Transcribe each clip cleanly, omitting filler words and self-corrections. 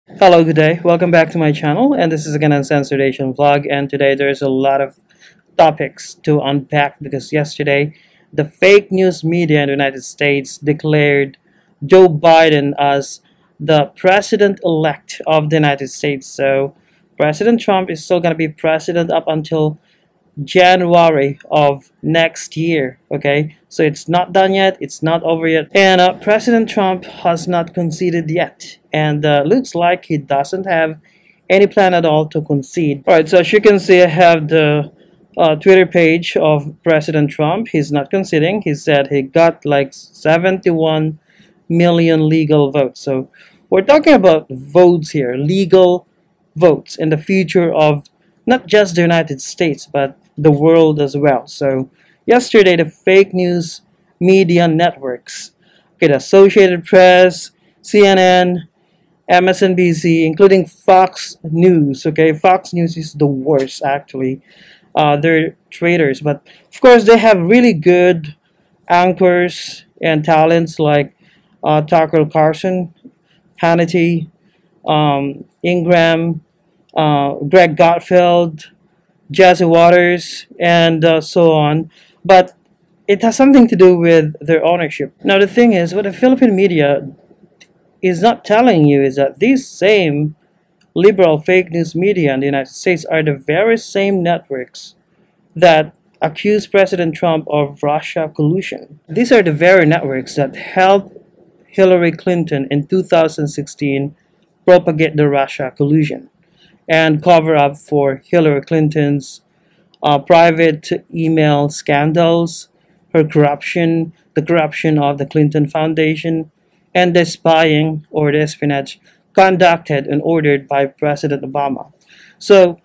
Hello, good day. Welcome back to my channel, and this is again Uncensored Asian Vlog. And today there's a lot of topics to unpack because yesterday the fake news media in the United States declared Joe Biden as the president-elect of the United States. So President Trump is still going to be president up until January of next year. Okay, so it's not done yet, it's not over yet, and President Trump has not conceded yet, and looks like he doesn't have any plan at all to concede. All right, so as you can see, I have the Twitter page of President Trump. He's not conceding. He said he got like 71 million legal votes. So we're talking about votes here, legal votes in the future of not just the United States, but the world as well. So yesterday, the fake news media networks, okay, the Associated Press, CNN, MSNBC, including Fox News. Okay, Fox News is the worst actually. They're traitors, but of course they have really good anchors and talents like Tucker Carlson, Hannity, Ingram, Greg Gotfeld, Jesse Waters, and so on. But it has something to do with their ownership. Now, the thing is, what the Philippine media is not telling you is that these same liberal fake news media in the United States are the very same networks that accuse President Trump of Russia collusion. These are the very networks that helped Hillary Clinton in 2016 propagate the Russia collusion and cover up for Hillary Clinton's private email scandals, her corruption, the corruption of the Clinton Foundation, and the spying or the espionage conducted and ordered by President Obama. So,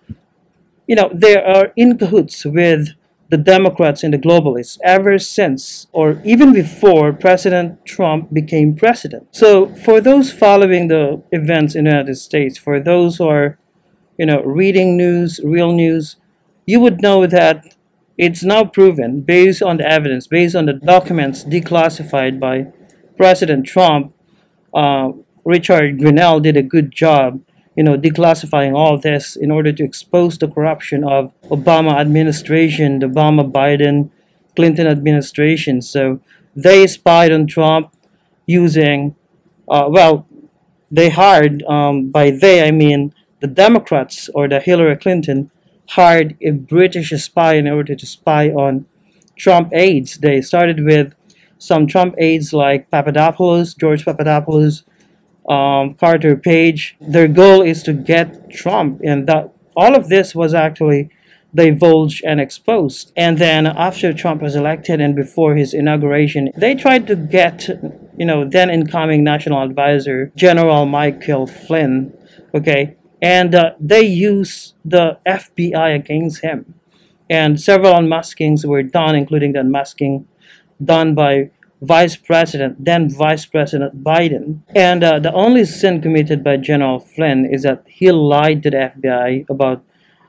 they are in cahoots with the Democrats and the globalists ever since or even before President Trump became president. So, for those following the events in the United States, for those who are reading news, real news, you would know that it's now proven based on the evidence, based on the documents declassified by President Trump. Richard Grenell did a good job, declassifying all this in order to expose the corruption of Obama administration, the Obama-Biden, Clinton administration. So they spied on Trump using, they hired, by they I mean the Democrats or the Hillary Clinton hired a British spy in order to spy on Trump aides. They started with some Trump aides like George Papadopoulos, Carter Page. Their goal is to get Trump, and that all of this was actually divulged and exposed. And then after Trump was elected and before his inauguration, they tried to get, then incoming National Advisor General Michael Flynn, okay, and they used the FBI against him. And several unmaskings were done, including the unmasking done by then Vice President Biden. And the only sin committed by General Flynn is that he lied to the FBI about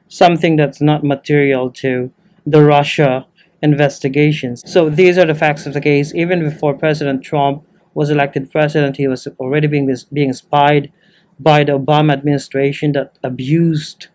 something that's not material to the Russia investigations. So these are the facts of the case. Even before President Trump was elected president, he was already being spied by the Obama administration that abused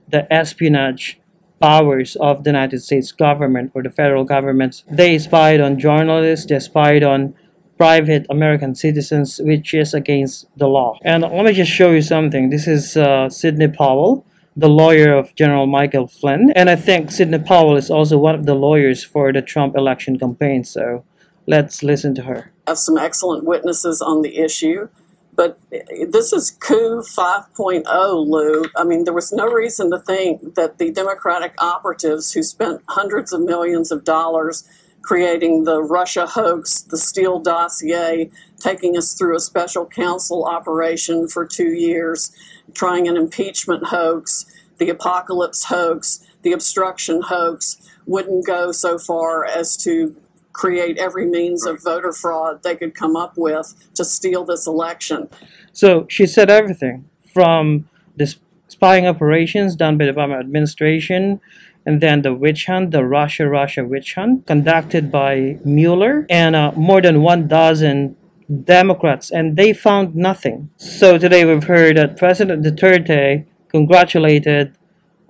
the espionage powers of the United States government or the federal government. They spied on journalists, they spied on private American citizens, which is against the law. And let me just show you something. This is Sidney Powell, the lawyer of General Michael Flynn. And I think Sidney Powell is also one of the lawyers for the Trump election campaign. So let's listen to her. Have some excellent witnesses on the issue. But this is coup 5.0, Lou. I mean, there was no reason to think that the Democratic operatives who spent hundreds of millions of dollars creating the Russia hoax, the Steele dossier, taking us through a special counsel operation for 2 years, trying an impeachment hoax, the apocalypse hoax, the obstruction hoax, wouldn't go so far as to create every means of voter fraud they could come up with to steal this election. So she said everything from the spying operations done by the Obama administration, and then the witch hunt, the Russia witch hunt conducted by Mueller, and more than 1 dozen Democrats, and they found nothing. So today we've heard that President Duterte congratulated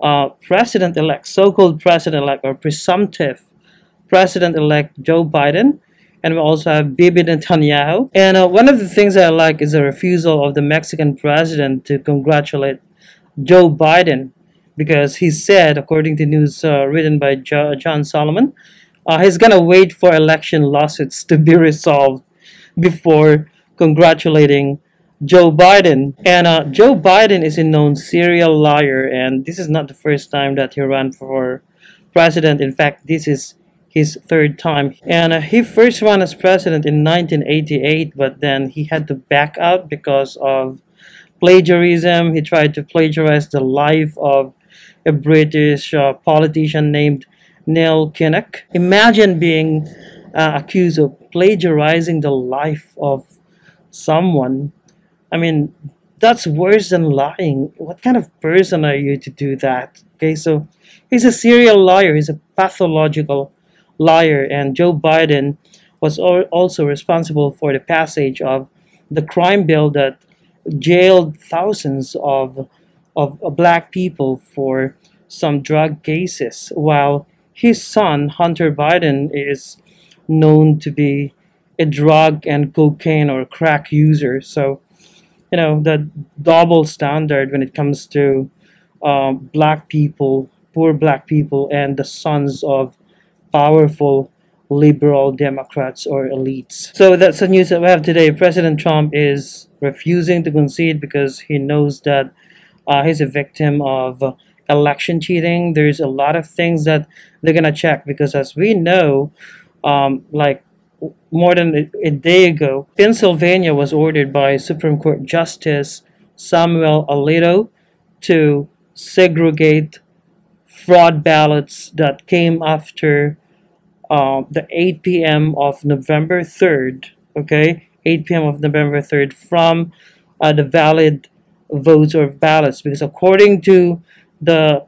President-elect, so-called President-elect or presumptive President-elect Joe Biden, and we also have Bibi Netanyahu. And one of the things I like is the refusal of the Mexican president to congratulate Joe Biden, because he said, according to news written by John Solomon, he's gonna wait for election lawsuits to be resolved before congratulating Joe Biden. And Joe Biden is a known serial liar, and this is not the first time that he ran for president. In fact, this is his third time. And he first ran as president in 1988, but then he had to back out because of plagiarism. He tried to plagiarize the life of a British politician named Neil Kinnock. Imagine being accused of plagiarizing the life of someone. I mean, that's worse than lying. What kind of person are you to do that? Okay, so he's a serial liar. He's a pathological liar. And Joe Biden was also responsible for the passage of the crime bill that jailed thousands of black people for some drug cases, while his son, Hunter Biden, is known to be a drug and cocaine or crack user. So, the double standard when it comes to black people, poor black people, and the sons of powerful liberal Democrats or elites. So that's the news that we have today. President Trump is refusing to concede because he knows that he's a victim of election cheating. There's a lot of things that they're gonna check because, as we know, like more than a day ago, Pennsylvania was ordered by Supreme Court Justice Samuel Alito to segregate fraud ballots that came after the 8 p.m. of November 3rd, okay? 8 p.m. of November 3rd from the valid votes or ballots, because according to the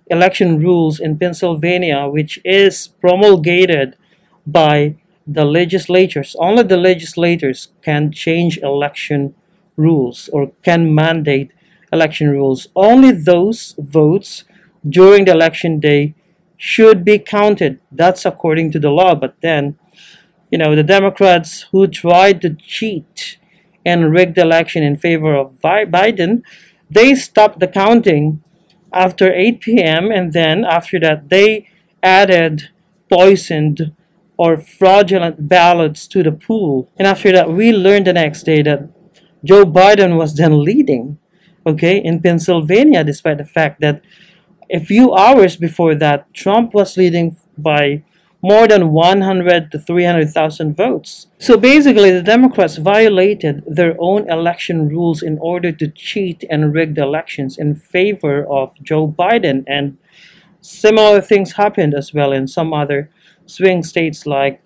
election rules in Pennsylvania, which is promulgated by the legislatures, only the legislators can change election rules or can mandate election rules. Only those votes during the election day should be counted. That's according to the law. But then, the Democrats who tried to cheat and rig the election in favor of Biden, they stopped the counting after 8 p.m. and then after that they added poisoned or fraudulent ballots to the pool. And after that, we learned the next day that Joe Biden was then leading, okay, in Pennsylvania, despite the fact that a few hours before that, Trump was leading by more than 100 to 300,000 votes. So basically, the Democrats violated their own election rules in order to cheat and rig the elections in favor of Joe Biden. And similar things happened as well in some other swing states like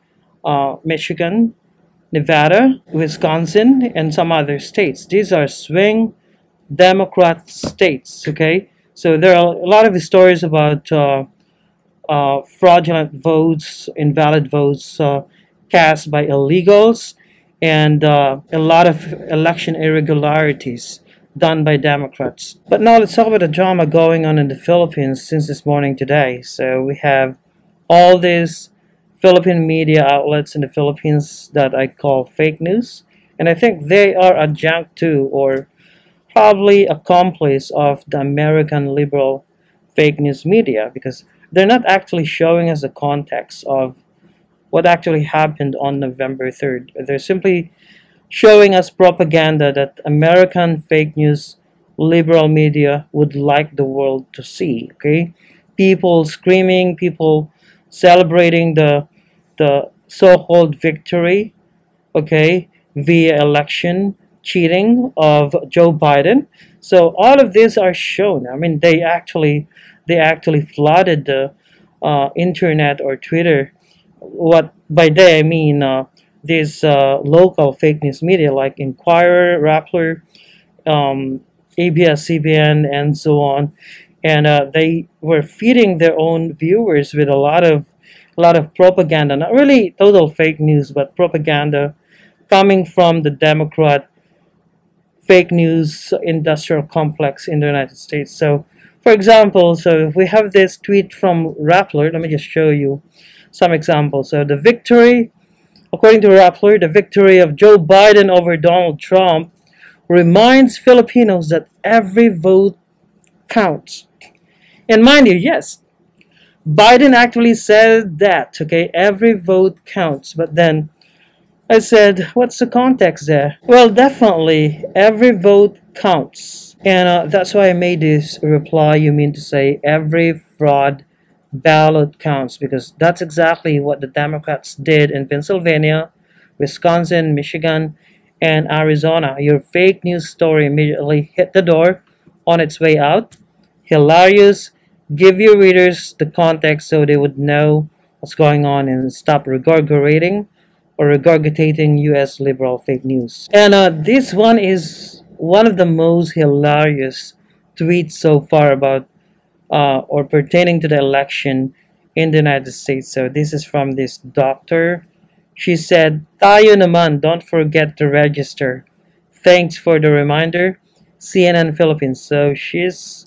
Michigan, Nevada, Wisconsin, and some other states. These are swing Democrat states, okay? So there are a lot of stories about fraudulent votes, invalid votes cast by illegals, and a lot of election irregularities done by Democrats. But now let's talk about the drama going on in the Philippines since this morning today. So we have all these Philippine media outlets in the Philippines that I call fake news, and I think they are adjunct to or probably accomplice of the American liberal fake news media, because they're not actually showing us the context of what actually happened on November 3rd. They're simply showing us propaganda that American fake news liberal media would like the world to see, okay? People screaming, people celebrating the so-called victory, okay, via election cheating of Joe Biden. So all of these are shown. I mean, they actually flooded the internet or Twitter. What by they I mean these local fake news media like Inquirer, Rappler, ABS-CBN, and so on, and they were feeding their own viewers with a lot of propaganda. Not really total fake news, but propaganda coming from the Democrat fake news industrial complex in the United States. So, for example, so if we have this tweet from Rappler, let me just show you some examples. So, according to Rappler, the victory of Joe Biden over Donald Trump reminds Filipinos that every vote counts. And mind you, yes, Biden actually said that, okay, every vote counts. But then I said, what's the context there? Well, definitely, every vote counts. And that's why I made this reply. You mean to say every fraud ballot counts, because that's exactly what the Democrats did in Pennsylvania, Wisconsin, Michigan, and Arizona. Your fake news story immediately hit the door on its way out. Hilarious. Give your readers the context so they would know what's going on and stop regurgitating US liberal fake news. And this one is one of the most hilarious tweets so far about or pertaining to the election in the United States. So this is from this doctor. She said, "Tayo naman, don't forget to register. Thanks for the reminder, CNN Philippines." So she's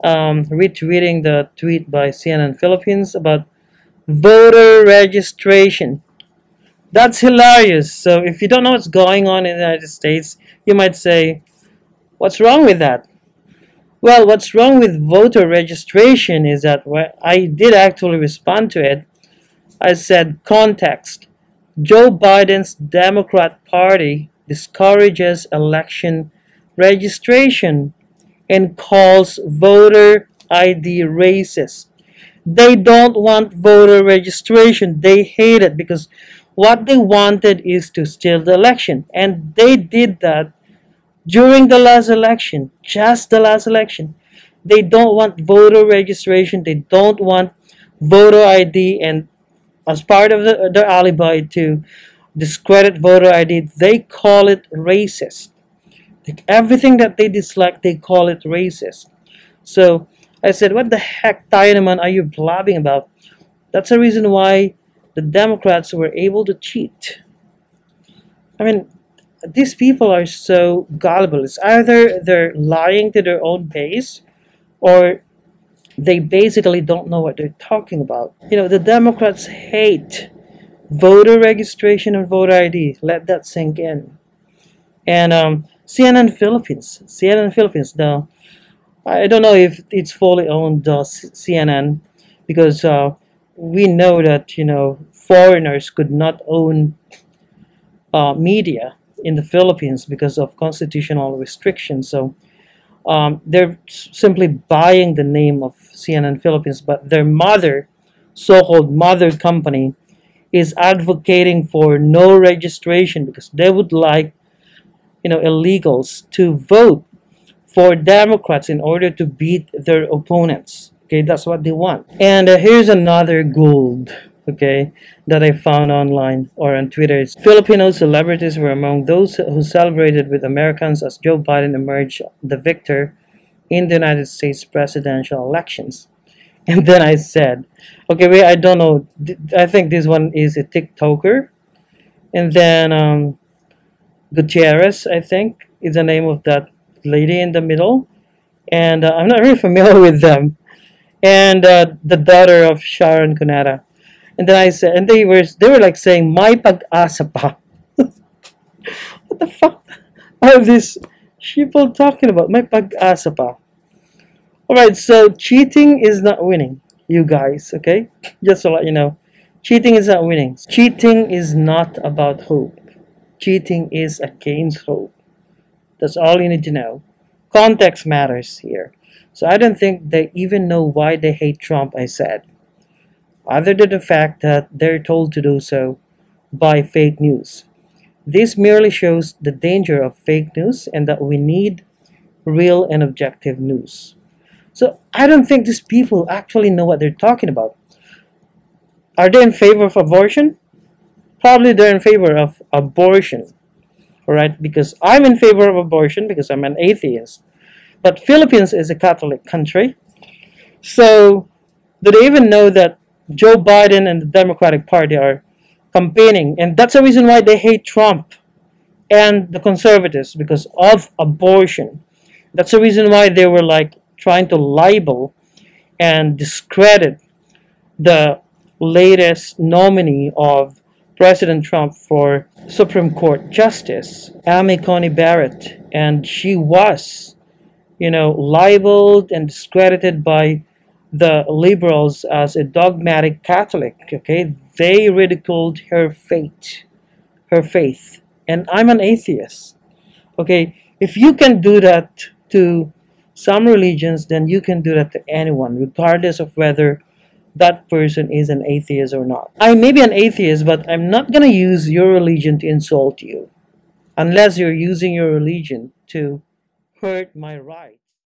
retweeting the tweet by CNN Philippines about voter registration. That's hilarious. So if you don't know what's going on in the United States, you might say, what's wrong with that? Well, what's wrong with voter registration is that I did actually respond to it. I said, context. Joe Biden's Democrat Party discourages election registration and calls voter ID racist. They don't want voter registration. They hate it because what they wanted is to steal the election. And they did that during the last election, just the last election. They don't want voter registration. They don't want voter ID. And as part of their alibi to discredit voter ID, they call it racist. Like everything that they dislike, they call it racist. So I said, what the heck, tayo naman, are you blabbing about? That's the reason why the Democrats were able to cheat. I mean, these people are so gullible. It's either they're lying to their own base or they basically don't know what they're talking about. You know, the Democrats hate voter registration and voter ID. Let that sink in. And CNN Philippines, though, I don't know if it's fully owned CNN because we know that, you know, foreigners could not own media in the Philippines because of constitutional restrictions. So they're simply buying the name of CNN Philippines, but their so-called mother company, is advocating for no registration because they would like, you know, illegals to vote for Democrats in order to beat their opponents. Okay, that's what they want. And here's another gold, okay, that I found online or on Twitter. Filipino celebrities were among those who celebrated with Americans as Joe Biden emerged the victor in the United States presidential elections. And then I said, okay, wait, I don't know. I think this one is a TikToker. And then Gutierrez, I think, is the name of that lady in the middle. And I'm not really familiar with them. And the daughter of Sharon Cuneta. And then I said, and they were like saying, "May pag-asa pa." What the fuck are these people talking about? May pag-asa pa. Alright, so cheating is not winning, you guys, okay? Just to let you know. Cheating is not winning. Cheating is not about hope. Cheating is against hope. That's all you need to know. Context matters here. So I don't think they even know why they hate Trump, I said. Other than the fact that they're told to do so by fake news. This merely shows the danger of fake news and that we need real and objective news. So I don't think these people actually know what they're talking about. Are they in favor of abortion? Probably they're in favor of abortion. Alright, because I'm in favor of abortion because I'm an atheist. But Philippines is a Catholic country. So do they even know that Joe Biden and the Democratic Party are campaigning? And that's the reason why they hate Trump. and the conservatives because of abortion. That's the reason why they were like trying to libel and discredit the latest nominee of President Trump for Supreme Court Justice, Amy Coney Barrett. And she was, libeled and discredited by the liberals as a dogmatic Catholic. Okay, they ridiculed her faith. And I'm an atheist. Okay, if you can do that to some religions, then you can do that to anyone, regardless of whether that person is an atheist or not. I may be an atheist, but I'm not going to use your religion to insult you unless you're using your religion to hurt my right.